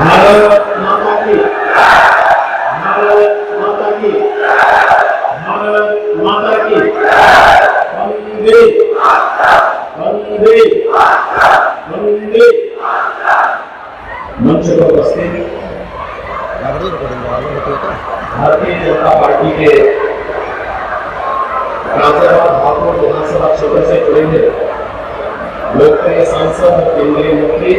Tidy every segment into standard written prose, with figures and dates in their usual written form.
भारत माता की, भारत माता की, भारत माता की, वंदे वंदे वंदे। मंच पर उपस्थित भारतीय जनता पार्टी के गाजियाबाद हापुड़ विधानसभा क्षेत्र से जुड़े हुए लोकप्रिय सांसद और केंद्रीय मंत्री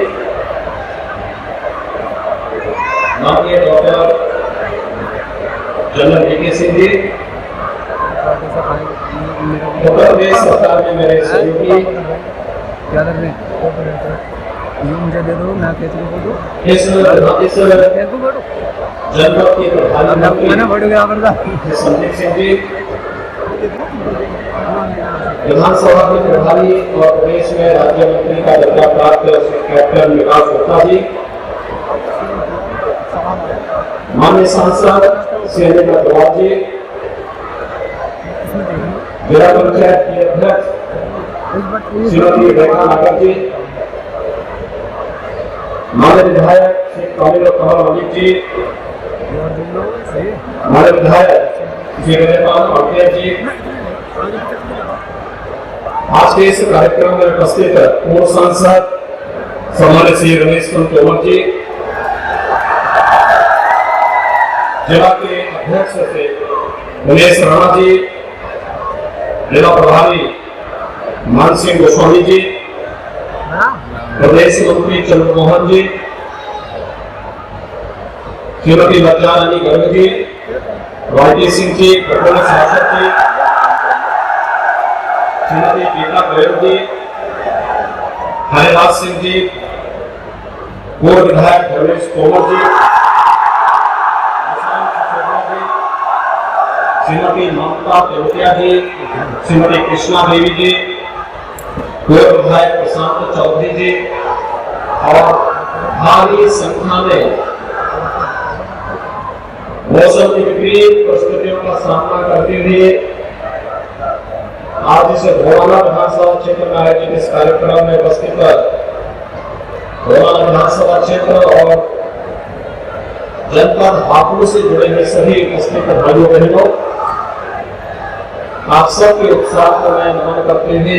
माननीय doctor general VK Singh ji, Uttar Pradesh सरकार में मेरे सहयोगी मुझे दे दो, मैं कैसे को दो इस जनपद के प्रधानमंत्री संदीप सिंह जी, विधानसभा के प्रभारी और प्रदेश में राज्य मंत्री का दर्जा प्राप्त कैप्टन विकास गुप्ता जी, माननीय सांसद श्री अग्रवाल जी, जिला पंचायत की अध्यक्ष श्रीमती रेखा नागर जी, माननीय विधायक श्री कमल मलिक जी, माननीय विधायक श्री विजयपाल पाटिल जी, आज के इस कार्यक्रम में उपस्थित पूर्व सांसद सम्मानित श्री रमेश तोमर जी, जिला के अध्यक्ष से दिनेश राणा जी, जिला प्रभारी मान सिंह गोस्वामी जी, प्रदेश मंत्री चंद्रमोहन जी, श्रीमती लज्जा रानी गर्ग जी, वाईटी सिंह जी, प्रफुल्ल शासक जी, श्रीमती गीता गोयल जी, हरिदास सिंह जी, पूर्व विधायक धर्मेश तोमर जी, श्रीमती ममता तेवतिया जी, श्रीमती कृष्णा देवी जी, पूर्व विधायक प्रशांत चौधरी जी और भारी संख्या में मौसम की विपरीत परिस्थितियों का सामना करते हुए आज इस भोलाना विधानसभा क्षेत्र में आयोजित इस कार्यक्रम में उपस्थित भोलाना विधानसभा क्षेत्र और जनपद हापुड़ से जुड़े हुए सभी उपस्थित भाइयों बहनों, आप सबके उत्साह को मैं नमन करते हुए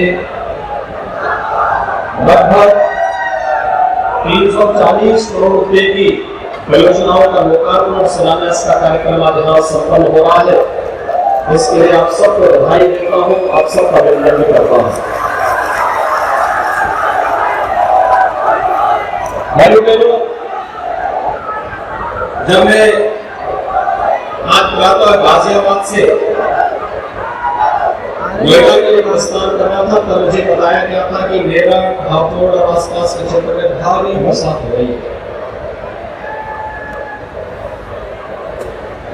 लगभग 340 करोड़ रुपए की परियोजनाओं का लोकार्पण और शिलान्यास का कार्यक्रम आज यहाँ संपन्न हो रहा है। इसके लिए आप सबको बधाई देता हूँ, आप सबका अभिनंदन भी करता हूँ। भाइयों बहनों, जब मैं आज प्रातः गाजियाबाद से नोएडा के लिए प्रस्थान कर रहा था, तब मुझे बताया गया था कि मेरठ, हापुड़ और आसपास के क्षेत्र में भारी बरसात हो रही है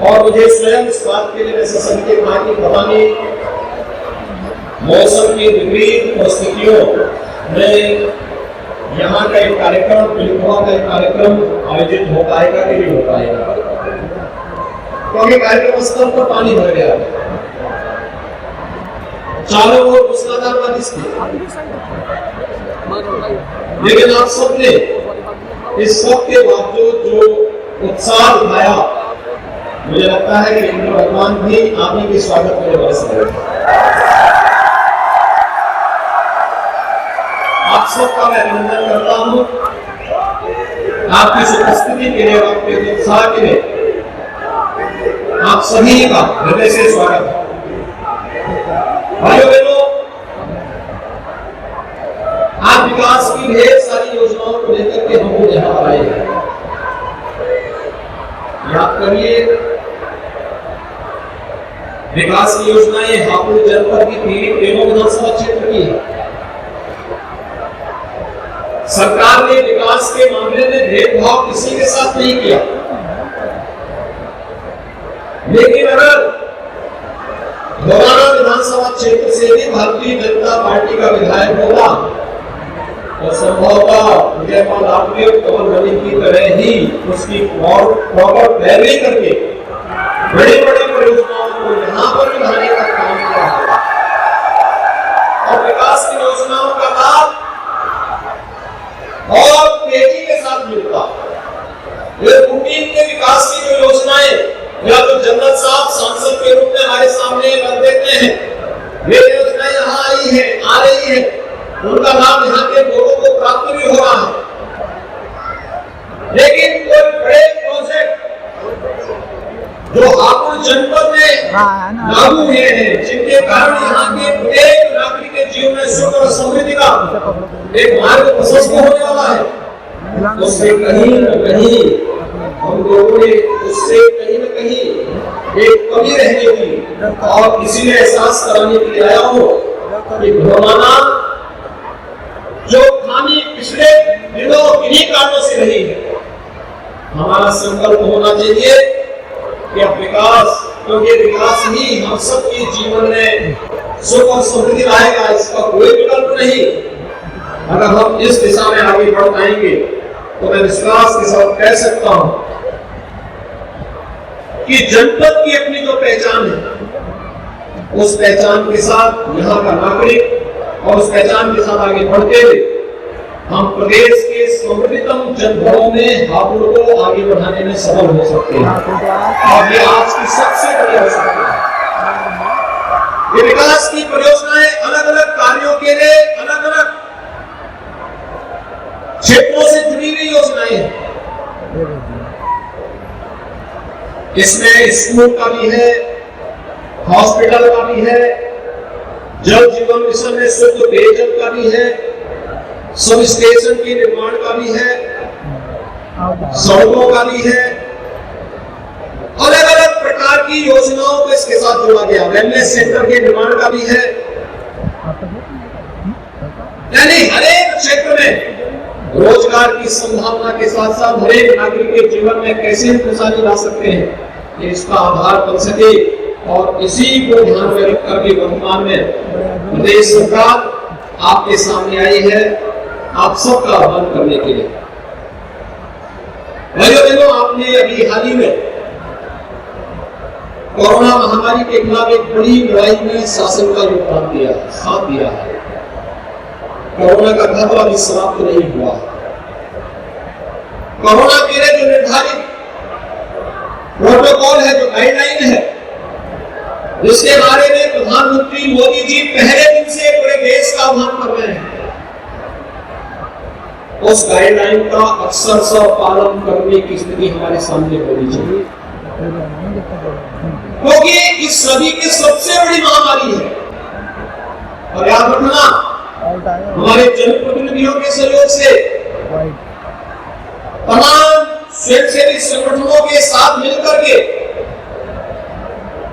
और मुझे स्वयं इस बात के लिए संकेत था कि पता नहीं मौसम की विपरीत परिस्थितियों में यहाँ का एक कार्यक्रम, पिलखुआ का एक कार्यक्रम आयोजित हो पाएगा कि नहीं हो पाएगा, क्योंकि कार्यक्रम स्थल पर पानी भर गया, चारों ओर मूसलाधार बारिश थी। लेकिन आप सबने इस सब के बावजूद जो उत्साह दिखाया, मुझे लगता है कि इंद्र भगवान भी आप ही के स्वागत में बरस रहे हैं। आप सबका मैं अभिनंदन करता हूं, आपकी उपस्थिति के लिए, आपके उत्साह के लिए आप सभी का हृदय से स्वागत है। भाइयों बहनों, आज विकास की ढेर सारी योजनाओं को लेकर के हम लोग यहाँ आए हैं। याद करिए, विकास की योजनाएं हापुड़ जनपद की तीनों विधानसभा क्षेत्र की है। सरकार ने विकास के मामले में भेदभाव किसी के साथ नहीं किया, लेकिन अगर भोलाना विधानसभा क्षेत्र से भी भारतीय जनता पार्टी का विधायक होगा तो संभवतः विजयपाल पाटिल कमल मलिक की तरह ही उसकी प्रॉपर पैरवी करके बड़ी बड़ी परियोजनाओं को यहाँ पर भी लाने का काम किया होगा। हैं, वे योजनाएं यहाँ आई है, आ रही है, उनका लाभ यहाँ के लोगों को प्राप्त भी हो रहा है। लेकिन कोई बड़े प्रोजेक्ट जो हापुड़ जनपद में लागू हुए हैं, जिनके कारण यहाँ के प्रत्येक नागरिक के जीवन में सुख और समृद्धि का एक मार्ग प्रशस्त होने वाला है, उससे कहीं न कहीं हम लोगों ने उससे कहीं न कहीं एक कमी रहने की और इसीलिए एहसास कराने के लिए आया हूँ कि भगवाना जो खामी पिछले दिनों किन्हीं कारणों से रही है, हमारा संकल्प होना चाहिए कि अब विकास, क्योंकि विकास ही हम सबके जीवन में सुख और समृद्धि लाएगा, इसका कोई विकल्प नहीं। अगर हम इस दिशा में आगे बढ़ पाएंगे तो मैं विश्वास के साथ कह सकता हूं कि जनपद की अपनी जो पहचान है, उस पहचान के साथ यहाँ का नागरिक और उस पहचान के साथ आगे बढ़ते हुए हम प्रदेश के समृद्धतम जनपदों में हापुड़ को आगे बढ़ाने में सफल हो सकते हैं। और ये आज की सबसे बड़ी आवश्यकता है। ये विकास की परियोजनाएं अलग अलग कार्यों के लिए अलग अलग क्षेत्रों से जुड़ी हुई योजनाएं हैं। इसमें स्कूल का भी है, हॉस्पिटल का भी है, जल जीवन मिशन में शुद्ध पेयजल का भी है, सब स्टेशन के निर्माण का भी है, सड़कों का भी है, अलग अलग प्रकार की योजनाओं को इसके साथ जोड़ा गया, वेलनेस सेंटर के निर्माण का भी है। यानी हर एक क्षेत्र में रोजगार की संभावना के साथ साथ हर एक नागरिक के जीवन में कैसे हम खुशहाली ला सकते हैं, कि इसका आधार बन सके। और इसी को ध्यान में रखकर के वर्तमान में प्रदेश सरकार आपके सामने आई है आप सबका आह्वान करने के लिए। भाइयों बहनों, आपने अभी हाल ही में कोरोना महामारी के खिलाफ एक बड़ी लड़ाई में शासन का योगदान दिया, साथ दिया है। कोरोना का खतरा अभी समाप्त नहीं हुआ। कोरोना के लिए जो निर्धारित प्रोटोकॉल है, जो गाइडलाइन है, जिसके बारे में प्रधानमंत्री मोदी जी पहले दिन से पूरे देश का आह्वान कर रहे हैं, उस गाइडलाइन का अक्षरशः पालन करने की स्थिति हमारे सामने होनी चाहिए, क्योंकि इस सदी की सबसे बड़ी महामारी है। और याद रखना, हमारे जनप्रतिनिधियों के सहयोग से तमाम स्वयंसेवी संगठनों के साथ मिलकर के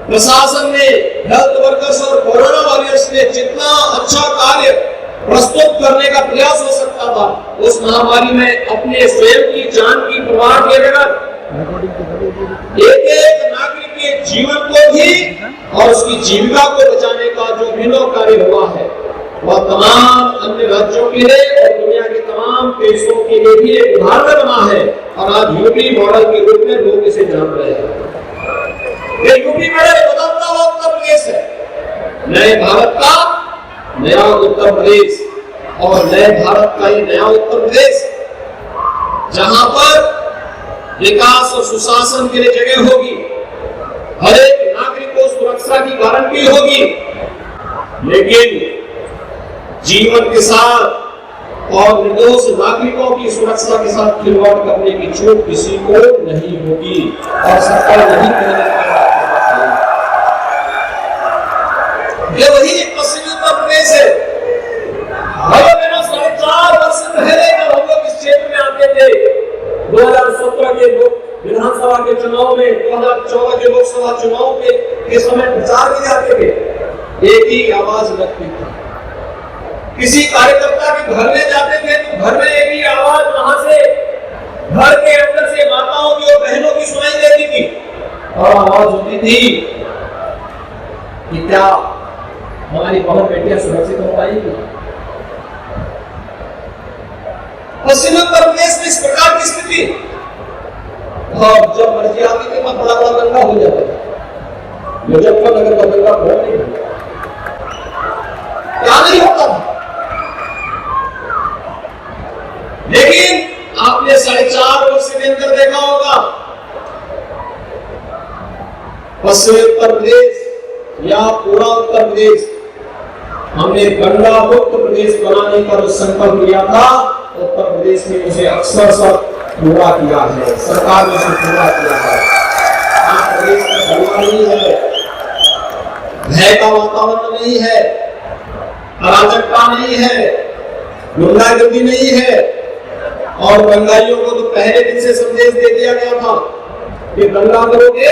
प्रशासन ने, हेल्थ वर्कर्स और कोरोना वॉरियर्स ने जितना अच्छा कार्य प्रस्तुत करने का प्रयास हो सकता था, उस महामारी में अपने स्वयं की जान की परवाह किए बगैर एक एक नागरिक के जीवन को भी और उसकी जीविका को बचाने का जो अभिनव कार्य हुआ है, वह तमाम अन्य राज्यों के लिए और दुनिया के तमाम देशों के लिए भी एक उदाहरण बना है। और आज यूपी मॉडल के रूप में लोग इसे जान रहे हैं। ये यूपी मॉडल बदलता हुआ उत्तर प्रदेश है, नए भारत का नया उत्तर प्रदेश और नए भारत का ही नया उत्तर प्रदेश, जहां पर विकास और सुशासन के लिए जगह होगी, हर एक नागरिक को सुरक्षा की गारंटी होगी, लेकिन जीवन के साथ और निर्दोष नागरिकों की सुरक्षा के साथ खिलवाड़ करने की छूट किसी को नहीं होगी और सरकार नहीं करने ये वही पश्चिमी उत्तर प्रदेश है। 4.5 वर्ष पहले जब हम लोग इस क्षेत्र में आते थे, 2017 के विधानसभा के चुनाव में, 2014 के लोकसभा चुनाव के समय प्रचार भी जाते थे, एक ही आवाज लगती थी। किसी कार्यकर्ता के घर में जाते थे तो घर में एक ही आवाज वहां से घर के अंदर से माताओं की और बहनों की सुनाई देती थी, और आवाज होती थी कि क्या हमारी बहन बेटियां सुरक्षित हो पाएंगी। पश्चिमी उत्तर प्रदेश में इस प्रकार की स्थिति, और जब मर्जी आती थी बड़ा बड़ा दंगा हो जाता था। मुजफ्फरनगर का दंगा बहुत नहीं हुआ, क्या नहीं होता था। लेकिन आपने 4.5 वर्ष के अंदर देखा होगा, पश्चिमी उत्तर प्रदेश या पूरा उत्तर प्रदेश हमने गंगा मुक्त प्रदेश बनाने का जो संकल्प लिया था, उत्तर प्रदेश में उसे अक्षरशः पूरा किया है, सरकार ने उसे पूरा किया है। आज प्रदेश में गंगा नहीं है, भय का वातावरण नहीं है, अराजकता नहीं है, गुंडागर्दी नहीं है। और बंगालियों को तो पहले दिन से संदेश दे दिया गया था कि दंगा करोगे,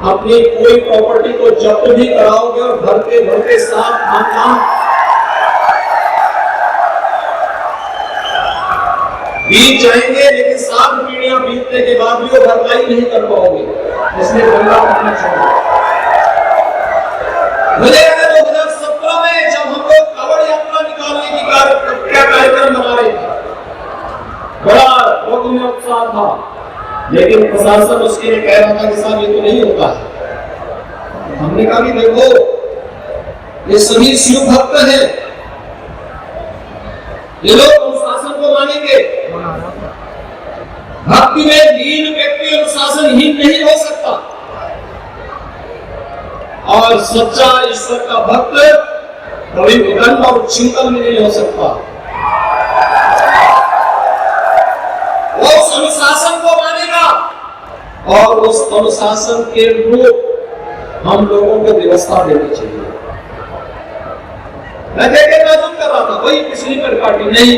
अपनी कोई प्रॉपर्टी को जब्त भी कराओगे और भरते साथ खानदान बीत जाएंगे, लेकिन 7 पीढ़ियां बीतने के बाद भी वो भरपाई नहीं कर पाओगे। इसलिए दंगा करना चाहिए। मुझे 2017 में जब हम लोग कावड़ यात्रा निकालने की कार्यक्रम बना रहे थे, बड़ा लोगों में उत्साह था, लेकिन प्रशासन उसके लिए कह रहा था कि साहब ये तो नहीं होता है। हमने कहा कि देखो, ये सभी शिव भक्त हैं, ये लोग अनुशासन को मानेंगे। भक्ति में लीन व्यक्ति अनुशासनहीन नहीं हो सकता, और सच्चा ईश्वर का भक्त कभी विदंड और चिंतन में नहीं हो सकता। वो उस अनुशासन को मानेगा, और उस अनुशासन के रूप हम लोगों को व्यवस्था देनी चाहिए। मैं देखे महसूस कर रहा था, वही पिछली पार्टी नहीं,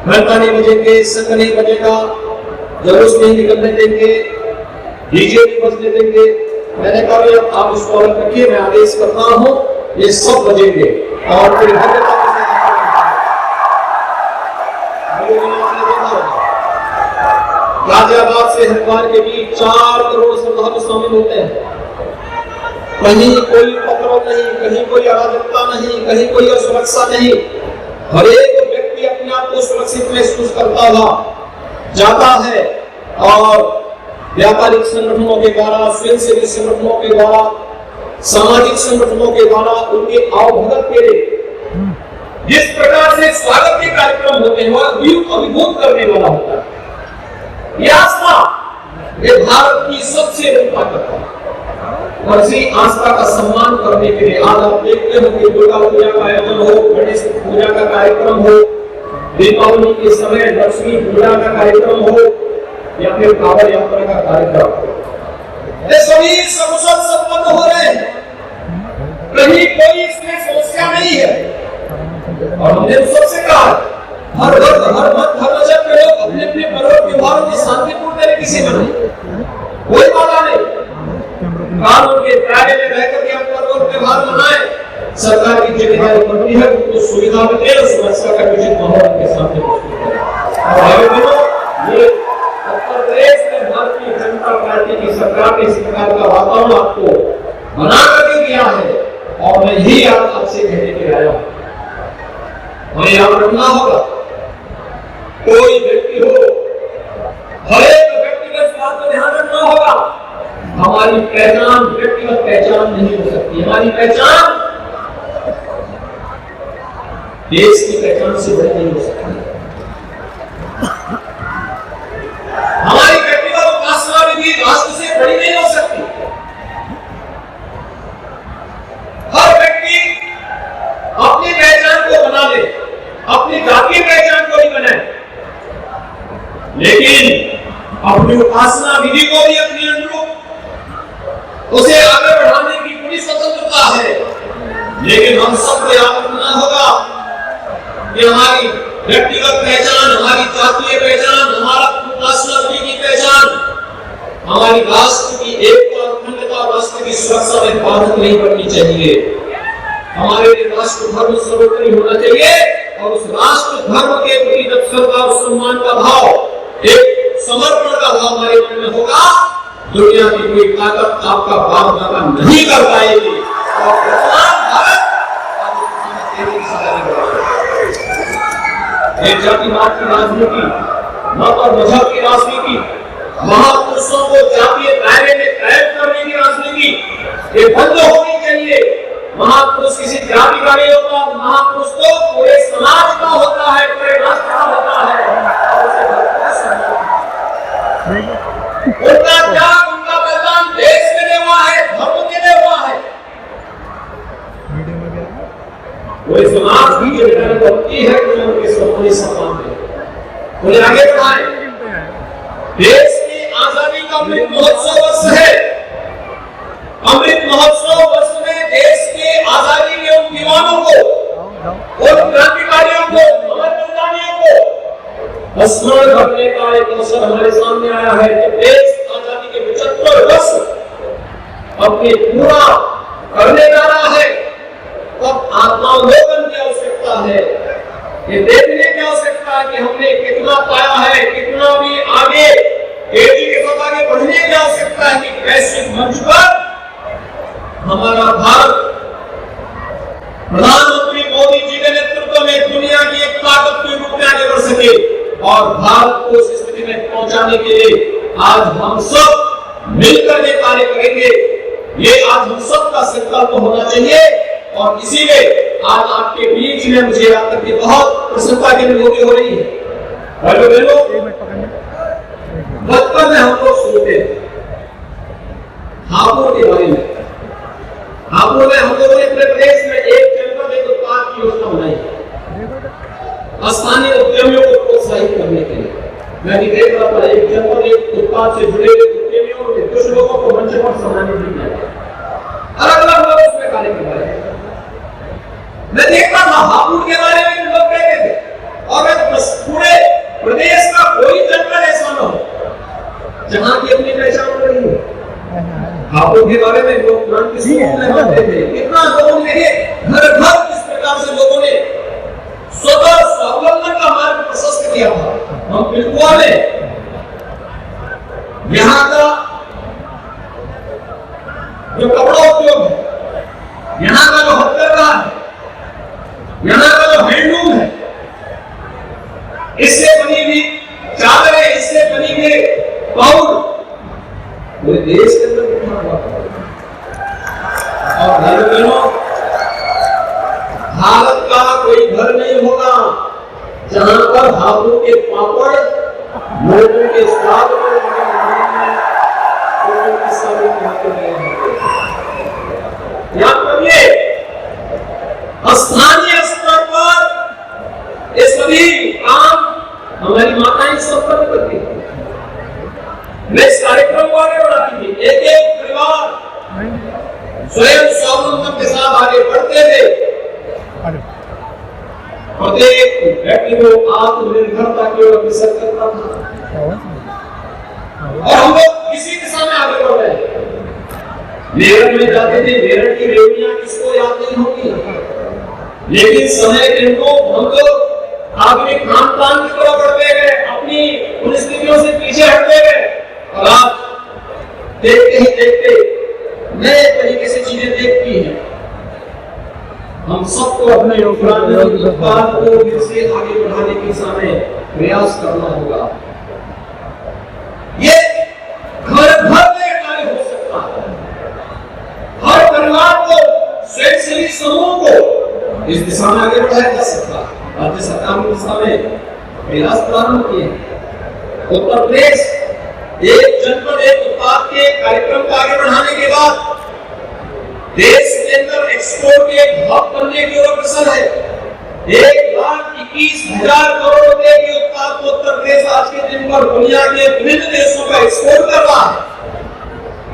घंटा नहीं बजेंगे, संघ नहीं बजेगा, जुलूस नहीं निकलने देंगे, डीजे नहीं बजने देंगे। मैंने कहा आप इसको अलग रखिए, मैं आदेश करता हूं, ये सब बजेंगे और फिर गाजियाबाद से हरिद्वार के बीच 4 करोड़ श्रद्धालु शामिल होते हैं। कहीं कोई उपद्रव नहीं, कहीं कोई अराजकता नहीं, कहीं कोई असुरक्षा नहीं। हर एक व्यक्ति अपने आप को सुरक्षित महसूस करता हुआ जाता है, और व्यापारिक संगठनों के द्वारा, स्वयंसेवी संगठनों के द्वारा, सामाजिक संगठनों के द्वारा उनके आवभगत के लिए जिस प्रकार से स्वागत के कार्यक्रम होते हैं, वह अभिभूत करने वाला होता है। यह आस्था, ये भारत की सबसे बड़ी ताकत है। और इसी आस्था का सम्मान करने के लिए आज आप देखते हो कि दुर्गा पूजा का आयोजन हो, गणेश पूजा का कार्यक्रम हो, दीपावली के समय लक्ष्मी पूजा का कार्यक्रम हो, या फिर कांवड़ यात्रा का कार्यक्रम, ये सभी सकुशल संपन्न हो रहे हैं। कहीं कोई इसमें समस्या नहीं है। और हमने सबसे कहा, हर वर्ग, हर मत, हर मजहब के लोग अपने अपने पर्व त्योहारों की शांतिपूर्ण तरीके से मनाएं, कोई बाधा नहीं। कानून के दायरे में रहकर के हम पर्व त्योहार मनाएं। सरकार की जिम्मेदारी बनती है उनको सुविधा मिले और सुरक्षा का उचित माहौल के सामने प्रस्तुत करें। ये उत्तर प्रदेश में भारतीय जनता पार्टी की सरकार ने इस प्रकार का वातावरण आपको बना करके दिया है, और मैं यही आपसे कहने के आया हूँ। हमें याद रखना होगा, कोई व्यक्ति हो, हर एक व्यक्तिगत बात को ध्यान रखना होगा। हमारी पहचान व्यक्तिगत पहचान नहीं हो सकती। हमारी पहचान देश की पहचान से बड़ी नहीं हो सकती। हमारी व्यक्तिगत उपासना विधि राष्ट्र से बड़ी नहीं हो सकती। हर व्यक्ति अपनी पहचान को बना ले, अपनी जातीय पहचान को ही बनाए, लेकिन अपनी उपासना विधि को भी अपने अनुरूप उसे आगे बढ़ाने की पूरी स्वतंत्रता है। लेकिन हम सबको याद रखना होगा कि हमारी व्यक्तिगत पहचान, हमारी जातीय पहचान, हमारा उपासना विधि की पहचान हमारी राष्ट्र की एकता और अखंडता और राष्ट्र की सुरक्षा में बाधक नहीं बननी चाहिए। हमारे लिए राष्ट्र धर्म सर्वोपरि होना चाहिए, और उस राष्ट्र धर्म के प्रति जब श्रद्धा और सम्मान का भाव, एक समर्पण का भाव हमारे मन में होगा, दुनिया की कोई ताकत आपका बाप दादा नहीं कर पाएगी। और जातिवाद की राजनीति, मत और मजहब की राजनीति, महापुरुषों को जातीय दायरे में कैद करने की राजनीति, ये बंद होनी चाहिए। महापुरुष किसी जाति का नहीं होता, महापुरुष तो पूरे समाज का होता है, पूरे राष्ट्र का होता है। उनका त्याग, उनका बलिदान देश के लिए हुआ है, धर्म के लिए हुआ है। वीडियो में भी आया। वो समाज की जो विनती है कि उनके सम्मानी सम्मान दें, उन्हें आगे बढ़ाएं। देश की आजादी का अमृत महोत्सव वर्ष है। अमृत महोत्सव वर्ष में देश की आजादी के उन दीवानों को, उन क्रांतिकारियों को, अमर बलिदानियों को स्मरण करने का एक अवसर हमारे सामने आया है कि देश आजादी के 75 वर्ष अपने पूरा करने जा रहा है। तब आत्मावलोकन की आवश्यकता है, ये देखने की आवश्यकता है कि हमने कितना पाया है, कितना भी आगे तेजी के साथ आगे बढ़ने की आवश्यकता है कि वैश्विक मंच पर हमारा भारत प्रधानमंत्री मोदी जी के नेतृत्व में दुनिया की एक ताकत के रूप में आगे बढ़ सके। और भारत को इस स्थिति में पहुंचाने के लिए आज हम सब मिलकर के कार्य करेंगे। ये आज हम सब का संकल्प होना चाहिए। और इसीलिए आज आपके बीच में मुझे आकर के बहुत प्रसन्नता की अनुभूति हो रही है। भाइयों बहनों, बचपन में हम लोग सुनते थे हापुड़ के बारे में। हापुड़ में हम लोगों ने अपने प्रदेश में एक जनपद एक उत्पाद की योजना बनाई स्थानीय उद्यमियों को प्रोत्साहित करने के लिए। मैं भी देख रहा था एक जनपद एक उत्पाद से जुड़े हुए उद्यमियों के कुछ लोगों को मंच पर सम्मानित किया गया। अलग-अलग लोग उसमें कार्य कर रहे हैं। मैं देखता था हापुड़ के बारे में लोग कहते थे और पूरे प्रदेश का कोई जनपद ऐसा न हो जहां की अपनी पहचान हो रही है। हापुड़ के बारे में लोग क्रांति मानते थे। कितना लोगों ने घर घर किस प्रकार से लोगों ने स्वतः स्वावलंबन का मार्ग प्रशस्त किया था। हम बिल्कुआ में यहाँ का जो कपड़ा उद्योग है, यहाँ का जो हथकरघा है, यहाँ का जो हैंडलूम है, इससे बनी हुई चादरें, इससे बनी हुई पाउडर पूरे देश के अंदर बिखरा हुआ था। और भाइयों बहनों, भारत का कोई घर नहीं होगा जहां पर हापुड़ के पापड़ लोगों के स्वाद में याद करिए। स्थानीय स्तर पर ये सभी काम हमारी माताएं सब करती थी। मैं इस कार्यक्रम को आगे बढ़ाती थी। एक एक परिवार स्वयं स्वावलंबन के साथ आगे बढ़ते थे। प्रत्येक व्यक्ति को आत्मनिर्भरता की ओर अग्रसर करता था। और हम लोग इसी दिशा में आगे बढ़ रहे हैं। मेरठ में जाते थे, मेरठ की रेवड़ियां किसको याद नहीं होगी, लेकिन समय के अनुरूप हम लोग आधुनिक खान पान की तरफ बढ़ते गए, अपनी परिस्थितियों से पीछे हटते गए। और आज देखते ही देखते नए तरीके से चीजें देखती हैं। हम सबको अपने उत्पाद को फिर से आगे बढ़ाने की दिशा में प्रयास करना होगा। ये घर घर में कार्य हो सकता है। हर परिवार को, स्वयंसेवी समूह को इस दिशा में आगे बढ़ाया जा सकता है। राज्य सरकार ने दिशा में प्रयास प्रारंभ किए। उत्तर प्रदेश एक जनपद एक उत्पाद के कार्यक्रम को आगे बढ़ाने के बाद देश के अंदर एक्सपोर्ट के हब बनने की ओर अग्रसर है। 1,21,000 करोड़ रुपए के उत्पाद को उत्तर प्रदेश आज के दिन पर दुनिया के विभिन्न देशों का एक्सपोर्ट कर रहा है।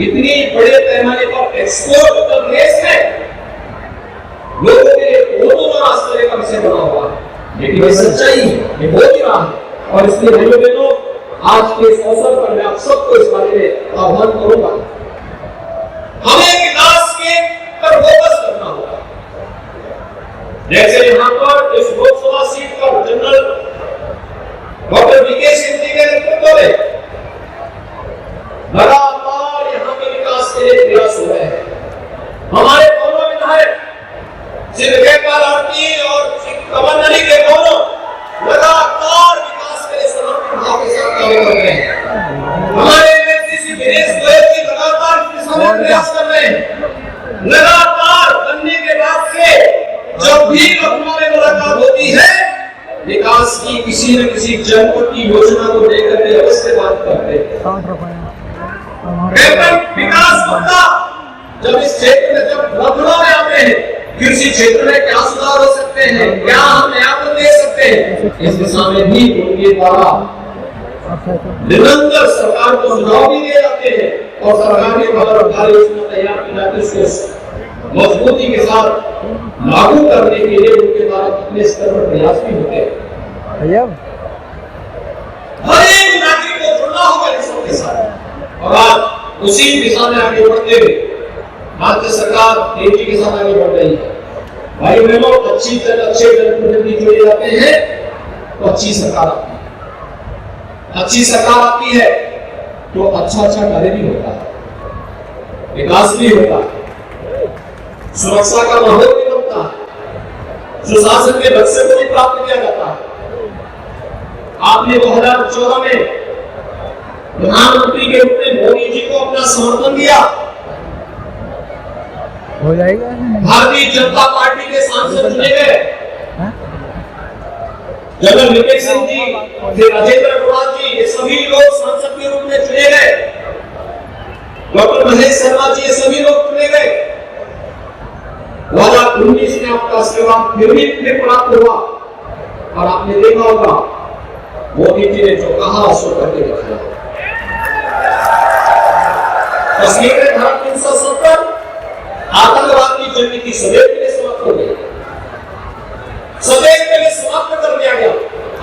इतनी बड़े पैमाने पर एक्सपोर्ट उत्तर प्रदेश में लोगों के लिए बहुत बड़ा आश्चर्य का विषय बना हुआ है, लेकिन ये सच्चाई है, ये हो ही रहा है। और इसलिए भाइयों बहनों, आज के इस अवसर पर मैं आप सबको इस बारे में आह्वान करूंगा। हमें विकास के पर फोकस करना होगा। जैसे यहाँ पर इस लोकसभा सीट पर general doctor VK Singh ji के नेतृत्व में लगातार यहाँ के विकास के लिए प्रयास हो रहे हैं। हमारे दोनों विधायक श्री विजयपाल आरती और श्री कमल नरी के दोनों लगातार विकास के लिए समर्पित भाव के साथ कार्य कर रहे हैं। हमारे श्री दिनेश गोयल जी लगातार किसानों का प्रयास कर रहे हैं। लगातार बनने के बाद से जब भी लखनऊ में मुलाकात होती है, विकास की किसी न किसी जनपद की योजना को लेकर के अवश्य बात करते हैं। विकास मुद्दा जब इस क्षेत्र में जब लखनऊ में आते हैं कृषि क्षेत्र में क्या सुधार हो सकते हैं, क्या हम नया दे सकते हैं, इस दिशा में भी उनके द्वारा निरंतर सरकार को सुझाव भी दिए जाते हैं और सरकार के द्वारा कार्ययोजना तैयार की जाती है, उसको मजबूती के साथ लागू करने के लिए उनके द्वारा कितने स्तर पर प्रयास भी होते हैं। हर एक नागरिक को जुड़ना होगा इस सबके साथ और आज उसी दिशा में आगे बढ़ते हुए राज्य सरकार तेजी के साथ आगे बढ़ रही है। भाई बहनों, अच्छे जनप्रतिनिधि जुड़े जाते हैं तो अच्छी सरकार आती है, अच्छी सरकार आती है तो अच्छा कार्य भी होता है, विकास भी होता है, सुरक्षा का माहौल भी बनता है, सुशासन के लक्ष्य को भी प्राप्त किया जाता है। आपने 2014 में प्रधानमंत्री के रूप में मोदी जी को अपना समर्थन दिया, हो जाएगा। भारतीय जनता पार्टी के सांसद चुने गए, जनरल विवेक सिंह जी, फिर राजेंद्र अग्रवाल जी, ये सभी लोग सांसद के रूप में चुने गए, डॉक्टर महेश शर्मा जी, ये सभी लोग चुने गए। 2019 में आपका सेवा फिर प्राप्त हुआ और आपने देखा होगा मोदी जी ने जो कहा सो करके दिखाया। कश्मीर में धारा 370 आतंकवाद की जंग की सदैव के लिए समाप्त हो गई, सदैव के लिए समाप्त कर दिया गया।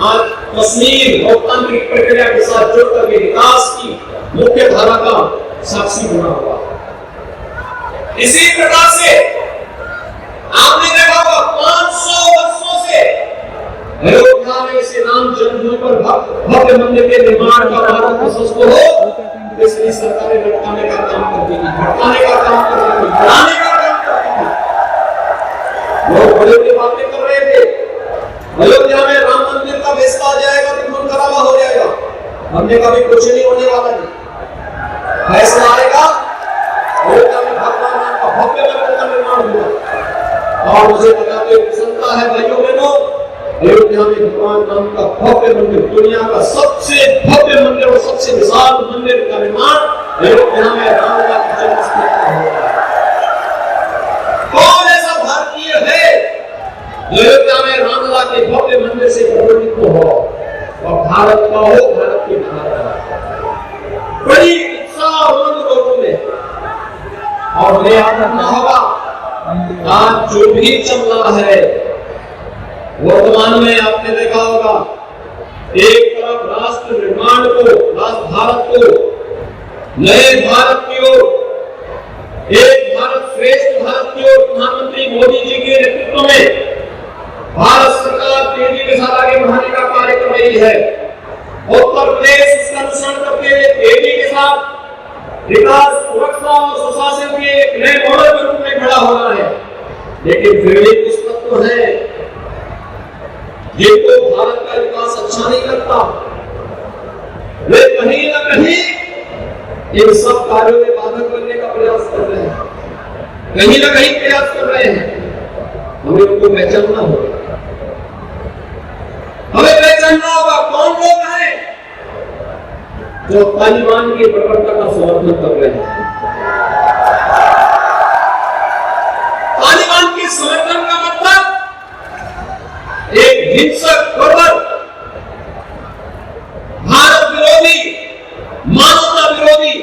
आज कश्मीर लोकतांत्रिक प्रक्रिया के साथ जुड़ करके विकास की मुख्य धारा का साक्षी बना हुआ। इसी प्रकार से आपने देखा होगा 500 वर्षों से अयोध्या में श्री राम जन्मभूमि पर भव्य मंदिर के निर्माण का भारत प्रशस्त हो, इसलिए सरकारें लटकाने का काम करती थी, भटकाने का काम करती थी, बढ़ाने का काम करती थी। लोग बड़े बातें कर रहे थे, अयोध्या में राम मंदिर का विस्तार आ जाएगा तो खून खराबा हो जाएगा। हमने कभी कुछ नहीं होने वाला नहीं, फैसला आएगा अयोध्या में भगवान राम का भव्य मंदिर का निर्माण हुआ और मुझे बताते हुए प्रसन्नता है भाइयों बहनों, अयोध्या में भगवान राम का भव्य मंदिर, दुनिया का सबसे भव्य मंदिर और सबसे विशाल मंदिर का निर्माण अयोध्या में रामलला की जन्मस्थली पर हो रहा है। कौन ऐसा भारतीय है जो अयोध्या में रामलला के भव्य मंदिर से प्रभावित हो और भारत का हो, भारत की भारत बड़ी उत्साह और लोगों में। और हमें याद रखना होगा आज जो भी चल रहा है वर्तमान में, आपने देखा होगा एक तरफ राष्ट्र निर्माण को, राष्ट्र भारत को नए भारत की ओर, एक भारत श्रेष्ठ भारत की ओर प्रधानमंत्री मोदी जी के नेतृत्व में भारत सरकार तेजी के साथ आगे बढ़ाने का कार्य कर रही है। उत्तर प्रदेश इसका अनुसरण करते हुए तेजी के साथ विकास, सुरक्षा और सुशासन के एक नए मॉडल के रूप में खड़ा हो रहा है। लेकिन फिर भी कुछ तत्व है जिनको भारत का विकास अच्छा नहीं लगता, वे कहीं ना कहीं इन सब कार्यों में बाधक बनने का प्रयास कर रहे हैं, कहीं ना कहीं प्रयास कर रहे हैं। हमें उनको पहचानना होगा, हमें पहचानना होगा कौन लोग हैं जो तालिबान की प्रवृत्ति का समर्थन कर रहे हैं। तालिबान के समर्थन का मतलब एक हिंसक प्रवर, भारत विरोधी, मानवता विरोधी,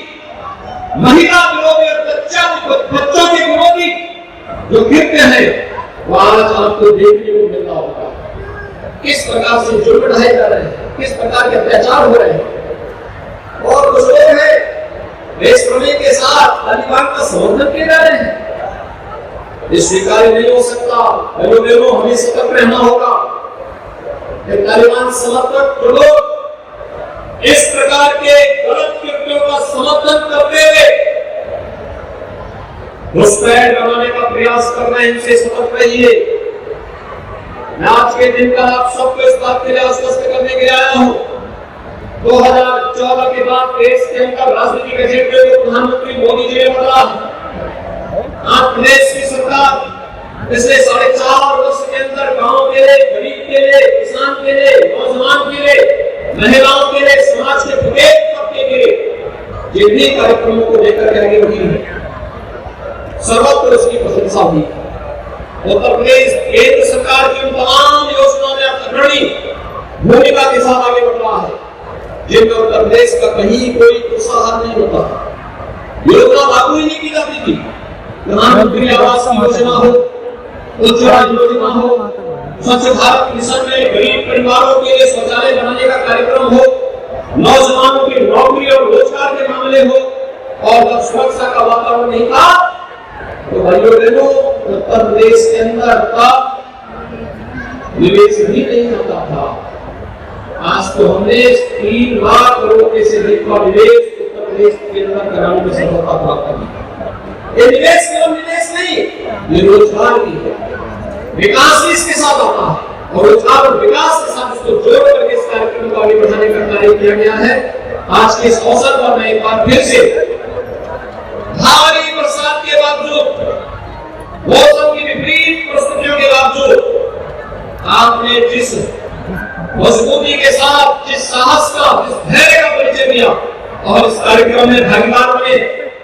महिला विरोधी और बच्चों के विरोधी जो कृत्य है वो आज आपको देखने को मिल रहा होगा। किस प्रकार से जुल्म ढाए जा रहे हैं, किस प्रकार के अत्याचार हो रहे हैं। और कुछ लोग हैं देशप्रेमी के साथ तालिबान का समर्थन किए जा रहे हैं। ये स्वीकार नहीं हो सकता। हमें सतर्क रहना होगा कि तालिबान समर्थक जो लोग इस प्रकार के गलत कृत्यों का समर्थन करते हुए घुसपैठ बनाने का प्रयास कर रहे हैं, इनसे सतर्क रहिए। मैं आज के दिन का आप सबको इस बात के लिए आश्वस्त करने के लिए आया हूं, 2014 के बाद देश के अंदर राजनीतिक एजेंडे को प्रधानमंत्री मोदी जी ने बदला। आज प्रदेश की सरकार पिछले 4.5 वर्ष के अंदर गांव के लिए, गरीब के लिए, किसान के लिए, नौजवान के लिए, महिलाओं के लिए, समाज के प्रत्येक तबके के लिए जितने कार्यक्रमों को लेकर के आगे बढ़ी है, सर्वत्र उसकी प्रशंसा हुई। उत्तर प्रदेश केंद्र सरकार की उन तमाम योजनाओं में अग्रणी भूमिका के साथ आगे बढ़ रहा है जिनमें उत्तर प्रदेश का कहीं कोई प्रोत्साहन नहीं होता था। योजना लागू ही नहीं की जाती थी। प्रधानमंत्री आवास योजना हो, उज्ज्वला योजना हो, स्वच्छ भारत मिशन में गरीब परिवारों के लिए शौचालय बनाने का कार्यक्रम हो, नौजवानों की नौकरी और रोजगार के मामले हो, और जब सुरक्षा का वातावरण नहीं था तो भाइयों बहनों उत्तर प्रदेश के अंदर तब निवेश भी नहीं होता था। आज तो हमने 3 लाख करोड़ से अधिक का निवेश उत्तर प्रदेश के अंदर कराने में सफलता प्राप्त की। ये निवेश केवल निवेश नहीं, ये रोजगार की है, विकास भी इसके साथ आता है और रोजगार और विकास के साथ इसको जोड़ करके इस कार्यक्रम को आगे बढ़ाने का कार्य किया गया है। आज के इस अवसर पर मैं एक बार फिर से भारी बरसात के बावजूद, मौसम की विपरीत परिस्थितियों के बावजूद आपने जिस मजबूती के साथ, जिस साहस का, जिस धैर्य का परिचय दिया और इस कार्यक्रम में भागीदार बने,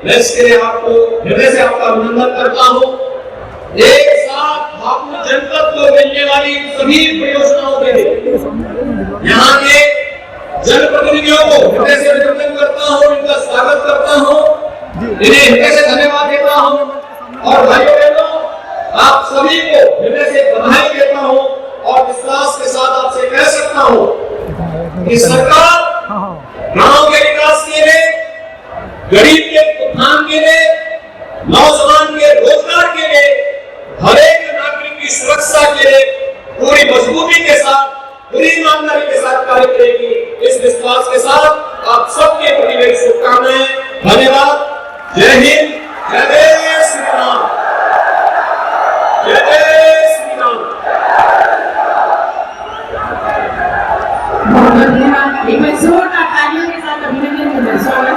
मैं इसके लिए आपको हृदय से आपका अभिनंदन करता हूँ। एक साथ भागपुर जनपद को मिलने वाली सभी परियोजनाओं के लिए यहाँ के जनप्रतिनिधियों को हृदय से अभिनंदन करता हूँ, इनका स्वागत करता हूँ, इन्हें हृदय से धन्यवाद देता हूँ और भाइयों बहनों आप सभी को हृदय से बधाई देता हूँ और विश्वास के साथ आपसे कह सकता हूँ कि सरकार गांव के विकास के लिए, गरीब के उत्थान के लिए, नौजवान के रोजगार के लिए, हर एक नागरिक की सुरक्षा के लिए पूरी मजबूती के साथ, पूरी ईमानदारी के साथ कार्य करेगी। इस विश्वास के साथ आप सबके प्रति मेरी शुभकामनाएं। धन्यवाद। जय हिंद, जय श्री राम, जय श्री राम। बहुत धन्यवाद। एक बार जोरदार तालियों के साथ अभिनंदन करना चाहिए।